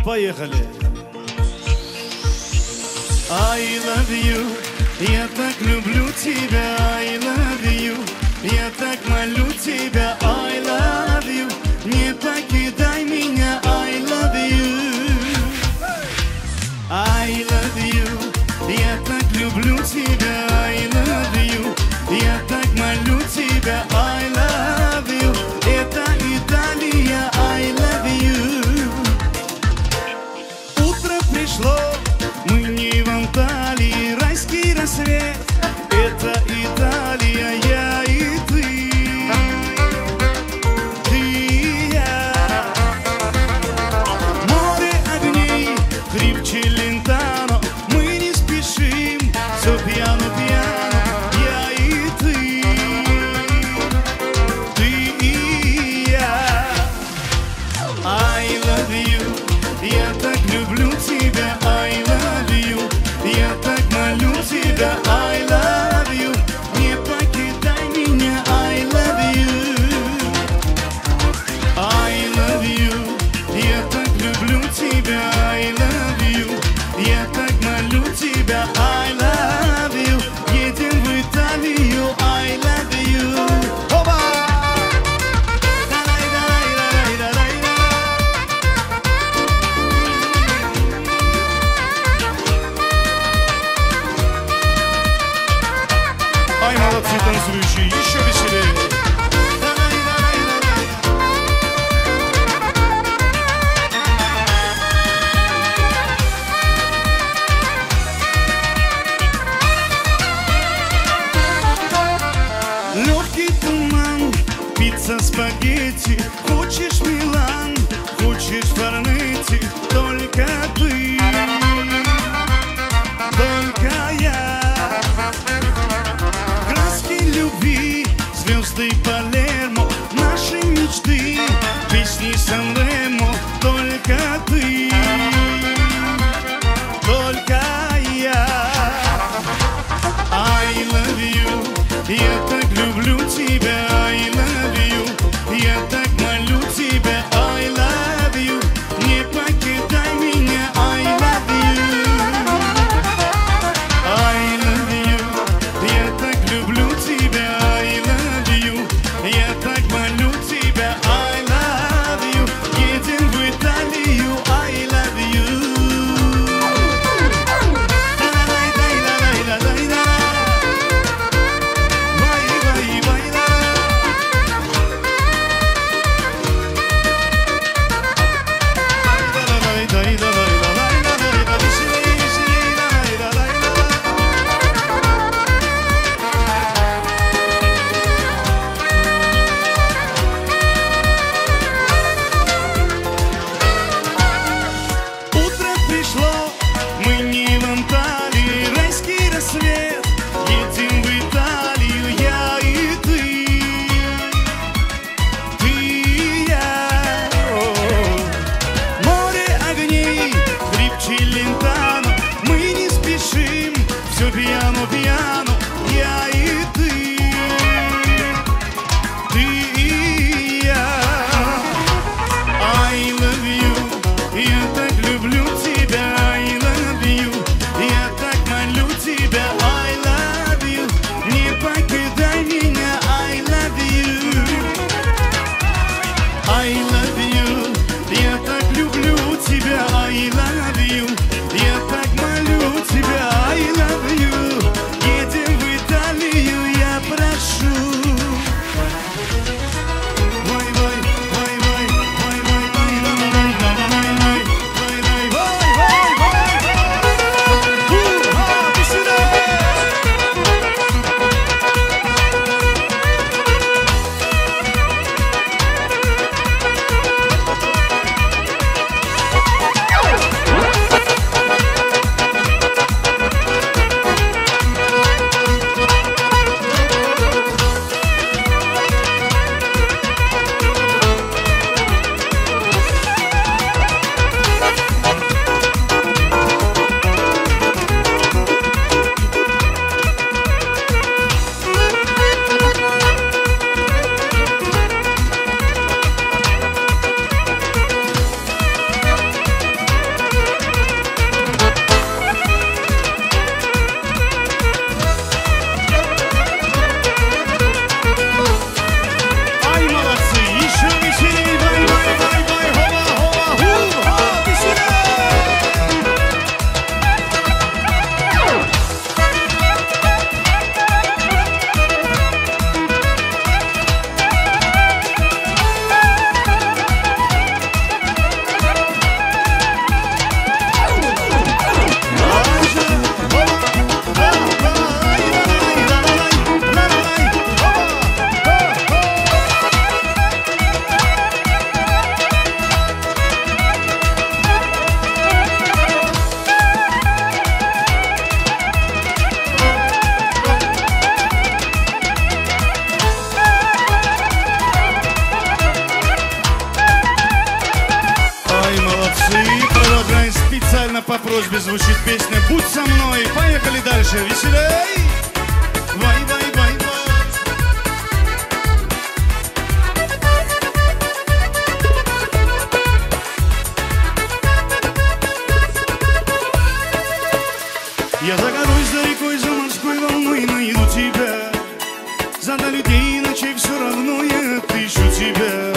Поехали. I love you, я так люблю тебя. I love you, я так молю тебя. I love you, не покидай меня. I love you, I love you, я так люблю тебя. I love you, я так молю тебя. I love you, это Италия. I love you. Утро пришло, мы не в Анталии, райский рассвет. Это Италия, я и ты, ты и я. Море огней, хрип Челентано, мы не спешим, все пьяно-пьяно. Я и ты, ты и я. I love you, я так люблю тебя. I love you, я так молю тебя. I love you, не покидай меня. I love you, I love you, я так люблю тебя. I love you, я так молю тебя. I love you, едем в Италию. I love you. Оба! Ай, молодцы танцующие, еще веселее. Легкий туман, пицца, спагетти. Хочешь Милан, хочешь Форнетти. Только ты, только я. Краски любви, звезды Палермо, наши мечты, песни Сан-Ремо. Только ты, только я. I love you, я так люблю тебя. I love you, я так молю тебя. I love you, не покидай меня. I love you. Специально по просьбе звучит песня «Будь со мной». Поехали дальше, веселей! Вай, вай, вай, вай. Я за горой, за рекой, за морской волной найду тебя. За до людей и ночей все равно я отыщу тебя.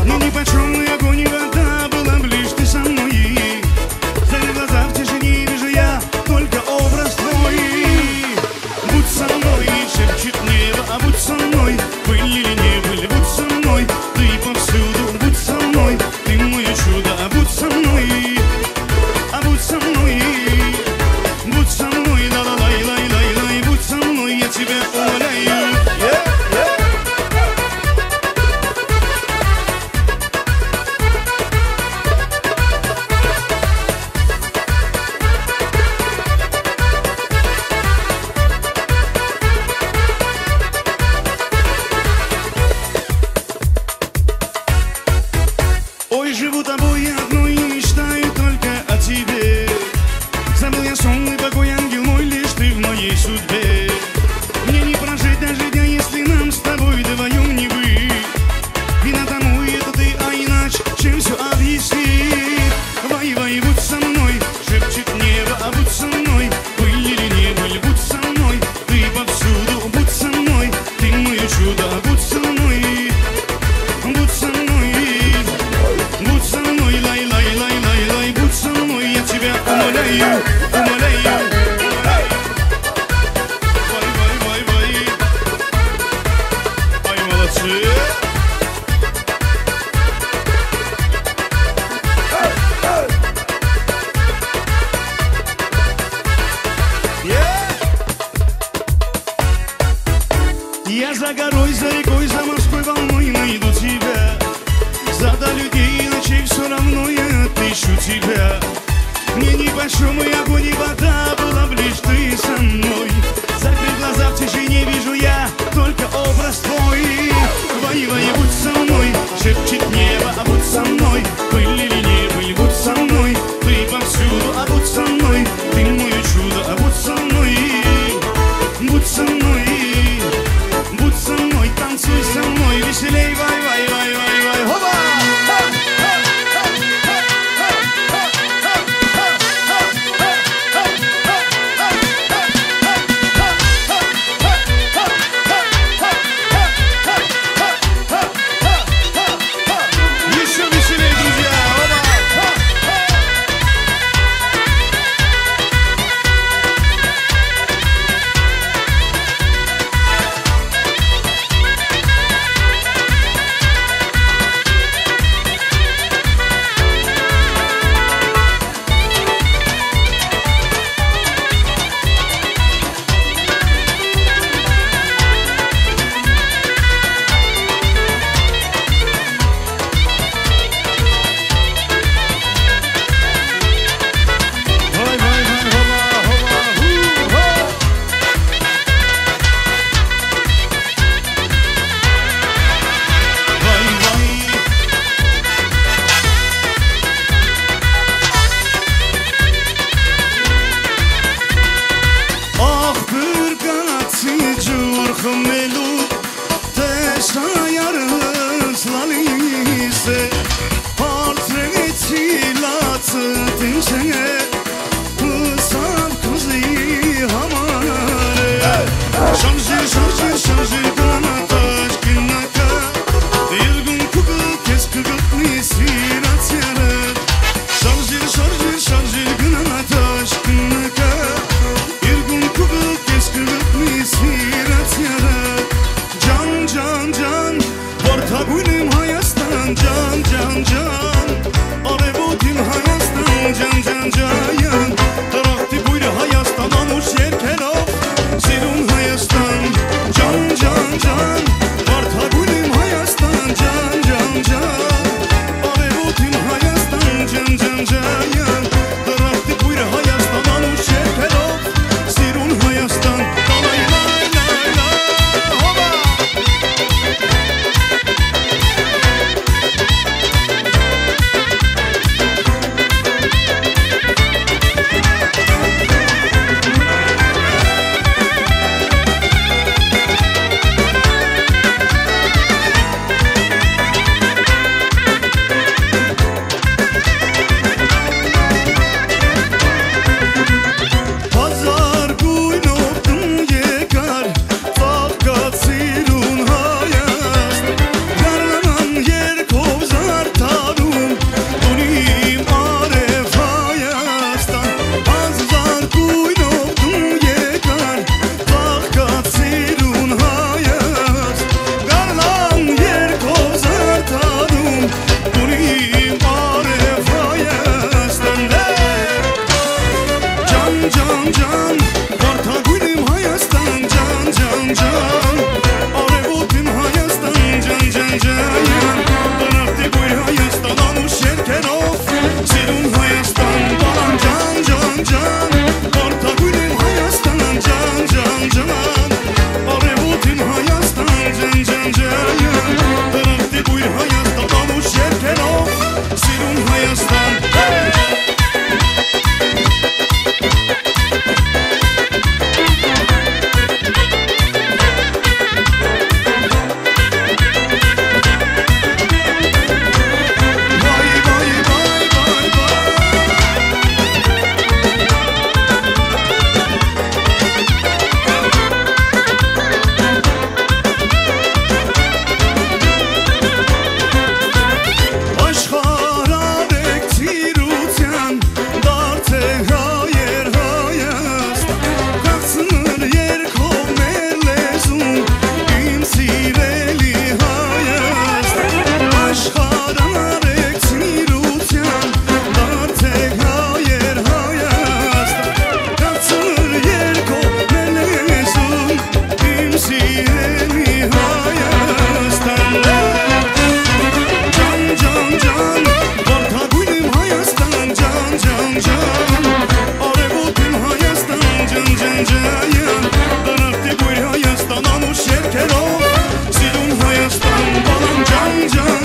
Мне нипочем ни огонь, ни вода, была б лишь ты со мной. Закрыв глаза, в тишине вижу я только образ твой. Будь со мной, шепчет небо, а будь со мной. Были или не были, будь со мной. Ты повсюду, будь со мной. Ты мое чудо, а будь со мной. А будь со мной. Будь со мной, ла-ла-лай-лай-лай-лай. Будь со мной, я тебя умоляю. Ой, живу тобой одной и мечтаю только о тебе. Забыл я сон и покой, ангел мой, лишь ты в моей судьбе. Мне не прожить даже дня, если нам с тобой вдвоем не быть. Вина тому и это ты, а иначе чем все объяснить. Вай-вай, будь со мной, шепчет небо, а будь со мной. Были или не были, будь со мной. Ты повсюду, будь со мной. Ты мое чудо, будь со мной. Будь со мной. Будь со мной, лай-лай-лай-лай-лай. Будь со мной, я тебя умоляю, умоляю. Вай-вай-вай-вай. Ай, молодцы. Я за горой, за рекой, за морской волной найду тебя. За до людей и ночей все равно я отыщу тебя. Мне нипочем и огонь, и вода, была б лишь ты со мной. Закрыв глаза, в тишине вижу я только образ твой. Вай-вай, будь со мной, шепчет небо, а будь со мной. Были или не были, будь со мной. Ты повсюду, а будь со мной. Ты мое чудо, а будь со мной. Будь со мной. Будь со мной, танцуй со мной, веселей, вай-вай-вай-вай-вай. Хоба!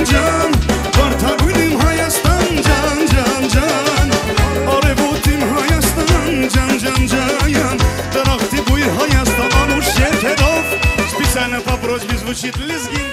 ջան Վարդագույն իմ Հայաստան ջան ջան ջան Արևոտ իմ Հայաստան ջան ջան ջան Դրախտի բույր Հայաստան անուշ երթերով Специально по просьбе звучит лезгин